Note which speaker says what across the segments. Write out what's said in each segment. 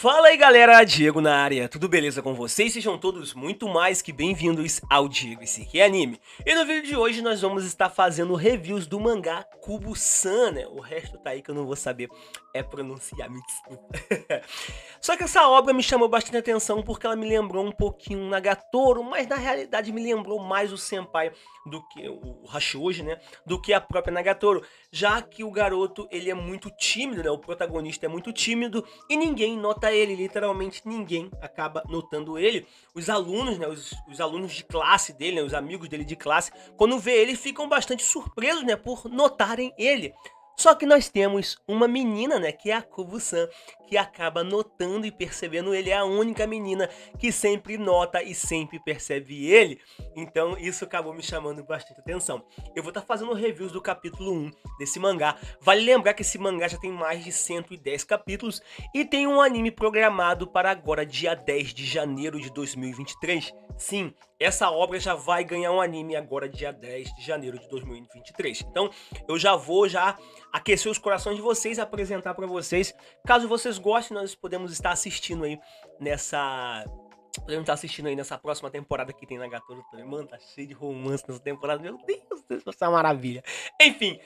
Speaker 1: Fala aí galera, Diego na área, tudo beleza com vocês? Sejam todos muito mais que bem-vindos ao Diego Esse Aqui é Anime. E no vídeo de hoje nós vamos estar fazendo reviews do mangá Kubo-san, né? O resto tá aí que eu não vou saber pronunciar, me desculpa. Só que essa obra me chamou bastante atenção porque ela me lembrou um pouquinho Nagatoro, mas na realidade me lembrou mais o Senpai do que o Hashouji, né? Do que a própria Nagatoro, já que o garoto ele é muito tímido, né? O protagonista é muito tímido e ninguém nota ele, literalmente ninguém acaba notando ele. Os alunos, né? Os alunos de classe dele, né? Os amigos dele de classe, quando vê ele ficam bastante surpresos, né? Por notarem ele. Só que nós temos uma menina, né, que é a Kubo-san, que acaba notando e percebendo ele, é a única menina que sempre nota e sempre percebe ele, então isso acabou me chamando bastante atenção. Eu vou estar fazendo reviews do capítulo 1 desse mangá, vale lembrar que esse mangá já tem mais de 110 capítulos e tem um anime programado para agora, dia 10 de janeiro de 2023. Sim, essa obra já vai ganhar um anime agora, dia 10 de janeiro de 2023. Então, eu já vou aquecer os corações de vocês, apresentar para vocês. Caso vocês gostem, nós podemos estar assistindo aí nessa... Podemos estar assistindo aí nessa próxima temporada que tem Nagatoro também. Mano, tá cheio de romance nessa temporada. Meu Deus, isso vai ser uma maravilha. Enfim,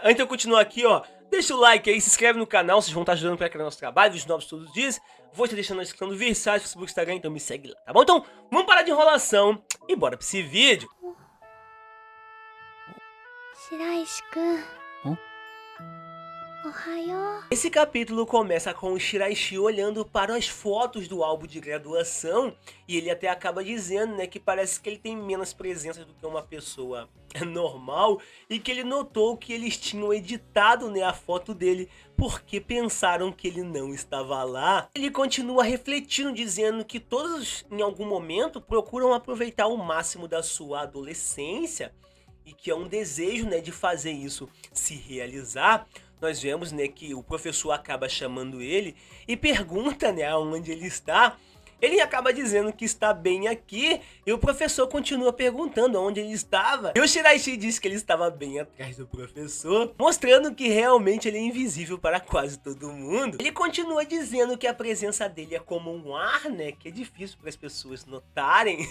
Speaker 1: antes de eu continuar aqui, ó, deixa o like aí, se inscreve no canal, vocês vão estar ajudando para criar nosso trabalho, vídeos novos todos os dias. Vou estar deixando na descrição do vídeo, site, Facebook, Instagram, então me segue lá, tá bom? Então, vamos parar de enrolação e bora pra esse vídeo.
Speaker 2: Shiraishi-kun. Ohayou.
Speaker 1: Esse capítulo começa com o Shiraishi olhando para as fotos do álbum de graduação e ele até acaba dizendo, né, que parece que ele tem menos presença do que uma pessoa normal e que ele notou que eles tinham editado, né, a foto dele porque pensaram que ele não estava lá. Ele continua refletindo, dizendo que todos em algum momento procuram aproveitar o máximo da sua adolescência e que é um desejo, né, de fazer isso se realizar. Nós vemos, né, que o professor acaba chamando ele e pergunta, né, aonde ele está. Ele acaba dizendo que está bem aqui e o professor continua perguntando onde ele estava. E o Shiraishi diz que ele estava bem atrás do professor, mostrando que realmente ele é invisível para quase todo mundo. Ele continua dizendo que a presença dele é como um ar, né, que é difícil para as pessoas notarem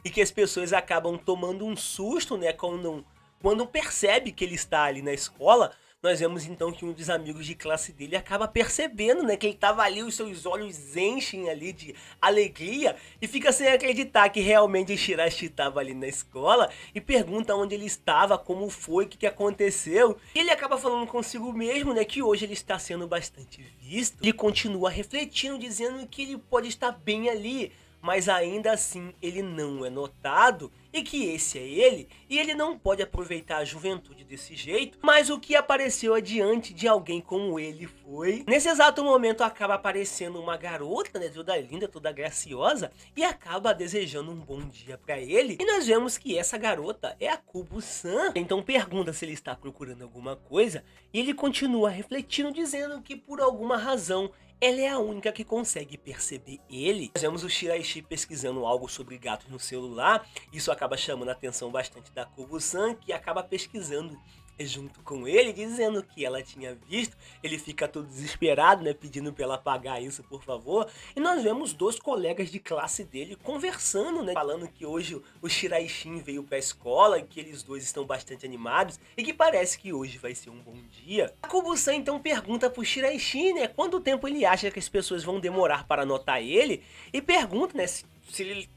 Speaker 1: e que as pessoas acabam tomando um susto, né, quando percebe que ele está ali na escola. Nós vemos então que um dos amigos de classe dele acaba percebendo, né, que ele estava ali, os seus olhos enchem ali de alegria e fica sem acreditar que realmente o Shiraishi estava ali na escola e pergunta onde ele estava, como foi, o que aconteceu. E ele acaba falando consigo mesmo, né, que hoje ele está sendo bastante visto. Ele continua refletindo, dizendo que ele pode estar bem ali, mas ainda assim ele não é notado e que esse é ele e ele não pode aproveitar a juventude desse jeito, mas o que apareceu adiante de alguém como ele foi. Nesse exato momento acaba aparecendo uma garota, né, toda linda, toda graciosa e acaba desejando um bom dia pra ele e nós vemos que essa garota é a Kubo-san. Então pergunta se ele está procurando alguma coisa e ele continua refletindo, dizendo que por alguma razão ela é a única que consegue perceber ele. Nós vemos o Shiraishi pesquisando algo sobre gatos no celular. Isso acaba chamando a atenção bastante da Kubo-san, que acaba pesquisando junto com ele, dizendo que ela tinha visto. Ele fica todo desesperado, né, pedindo pra ela apagar isso, por favor. E nós vemos dois colegas de classe dele conversando, né, falando que hoje o Shiraishi veio pra escola e que eles dois estão bastante animados e que parece que hoje vai ser um bom dia. A Kubo-san então pergunta pro Shiraishi, né, quanto tempo ele acha que as pessoas vão demorar para notar ele e pergunta, né, se ele,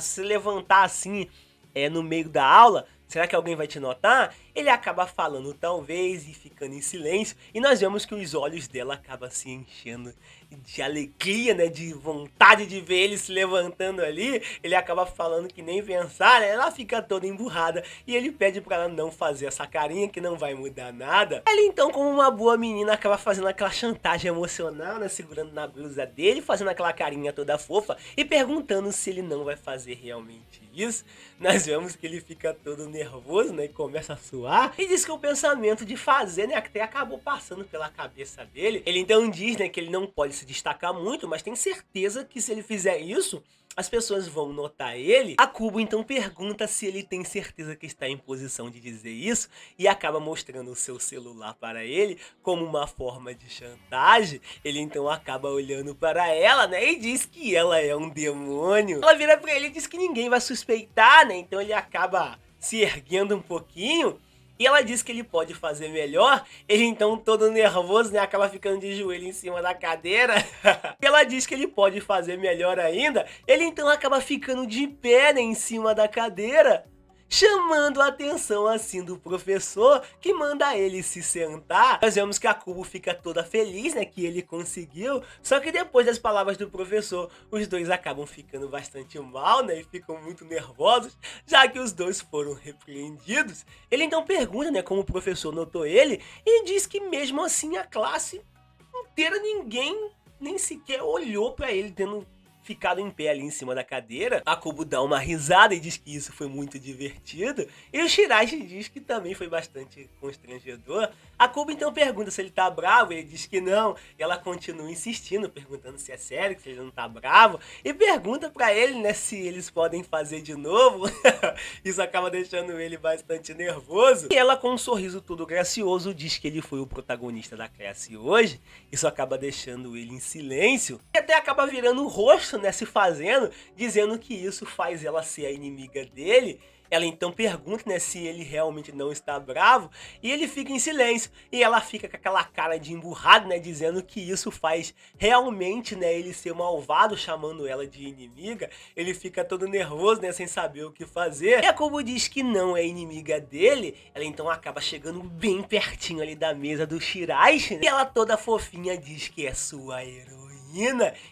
Speaker 1: se levantar assim no meio da aula, será que alguém vai te notar? Ele acaba falando talvez e ficando em silêncio. E nós vemos que os olhos dela acabam se enchendo de alegria, né? De vontade de ver ele se levantando ali. Ele acaba falando que nem pensar, né? Ela fica toda emburrada. E ele pede pra ela não fazer essa carinha que não vai mudar nada. Ela então, como uma boa menina, acaba fazendo aquela chantagem emocional, né? Segurando na blusa dele, fazendo aquela carinha toda fofa. E perguntando se ele não vai fazer realmente isso. Nós vemos que ele fica todo nervoso, né? E começa a suar continuar. E diz que o pensamento de fazer, né, até acabou passando pela cabeça dele. Ele então diz, né, que ele não pode se destacar muito, mas tem certeza que se ele fizer isso, as pessoas vão notar ele. A Kubo então pergunta se ele tem certeza que está em posição de dizer isso e acaba mostrando o seu celular para ele como uma forma de chantagem. Ele então acaba olhando para ela, né, e diz que ela é um demônio. Ela vira para ele e diz que ninguém vai suspeitar, né, então ele acaba se erguendo um pouquinho. E ela diz que ele pode fazer melhor. Ele então, todo nervoso, né, acaba ficando de joelho em cima da cadeira. E ela diz que ele pode fazer melhor ainda. Ele então acaba ficando de pé, né, em cima da cadeira, chamando a atenção assim do professor, que manda ele se sentar. Nós vemos que a Kubo fica toda feliz, né, que ele conseguiu. Só que depois das palavras do professor, os dois acabam ficando bastante mal, né, e ficam muito nervosos, já que os dois foram repreendidos. Ele então pergunta, né, como o professor notou ele, e diz que mesmo assim a classe inteira, ninguém nem sequer olhou pra ele tendo ficado em pé ali em cima da cadeira. A Kubo dá uma risada e diz que isso foi muito divertido. E o Shiraishi diz que também foi bastante constrangedor. A Kubo então pergunta se ele tá bravo, ele diz que não. E ela continua insistindo, perguntando se é sério, se ele não tá bravo. E pergunta pra ele, né, se eles podem fazer de novo. Isso acaba deixando ele bastante nervoso. E ela, com um sorriso todo gracioso, diz que ele foi o protagonista da classe hoje. Isso acaba deixando ele em silêncio. E até acaba virando o rosto, né, se fazendo, dizendo que isso faz ela ser a inimiga dele. Ela então pergunta, né, se ele realmente não está bravo, e ele fica em silêncio. E ela fica com aquela cara de emburrado, né, dizendo que isso faz realmente, né, ele ser malvado, chamando ela de inimiga. Ele fica todo nervoso, né, sem saber o que fazer. E a Kubo diz que não é inimiga dele. Ela então acaba chegando bem pertinho ali da mesa do Shiraishi, né, e ela toda fofinha diz que é sua heroína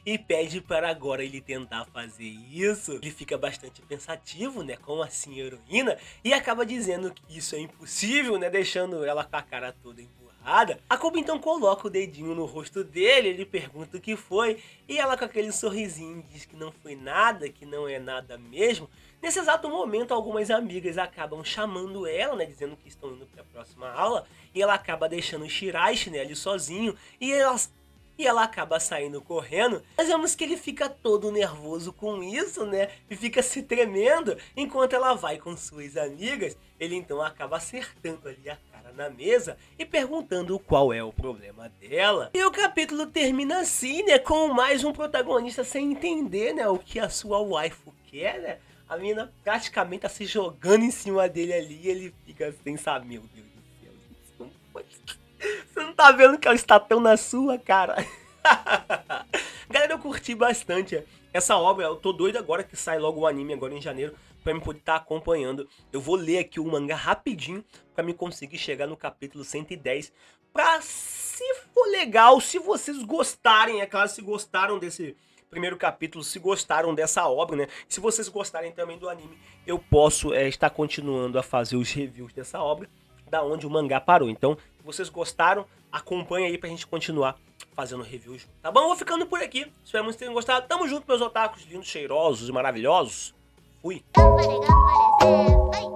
Speaker 1: e pede para agora ele tentar fazer isso. Ele fica bastante pensativo, né, como assim heroína, e acaba dizendo que isso é impossível, né, deixando ela com a cara toda emburrada. A Kubo então coloca o dedinho no rosto dele, ele pergunta o que foi, e ela com aquele sorrisinho diz que não foi nada, que não é nada mesmo. Nesse exato momento, algumas amigas acabam chamando ela, né, dizendo que estão indo para a próxima aula, e ela acaba deixando o Shiraishi, né, ali sozinho, e ela acaba saindo correndo. Nós vemos que ele fica todo nervoso com isso, né? E fica se tremendo enquanto ela vai com suas amigas. Ele então acaba acertando ali a cara na mesa e perguntando qual é o problema dela. E o capítulo termina assim, né? Com mais um protagonista sem entender, né, o que a sua waifu quer, né? A menina praticamente tá se jogando em cima dele ali e ele fica sem saber. Meu Deus do céu, isso não pode... Você não tá vendo que ela está tão na sua, cara? Galera, eu curti bastante essa obra. Eu tô doido agora que sai logo o anime agora em janeiro, pra me poder estar acompanhando. Eu vou ler aqui o mangá rapidinho pra me conseguir chegar no capítulo 110. Pra, se for legal, se vocês gostarem, é claro, se gostaram desse primeiro capítulo, se gostaram dessa obra, né? Se vocês gostarem também do anime, eu posso estar continuando a fazer os reviews dessa obra, da onde o mangá parou. Então, se vocês gostaram, acompanha aí pra gente continuar fazendo reviews, tá bom? Vou ficando por aqui. Espero que vocês tenham gostado. Tamo junto, meus otakus lindos, cheirosos e maravilhosos. Fui!
Speaker 2: 頑張れ頑張れ先輩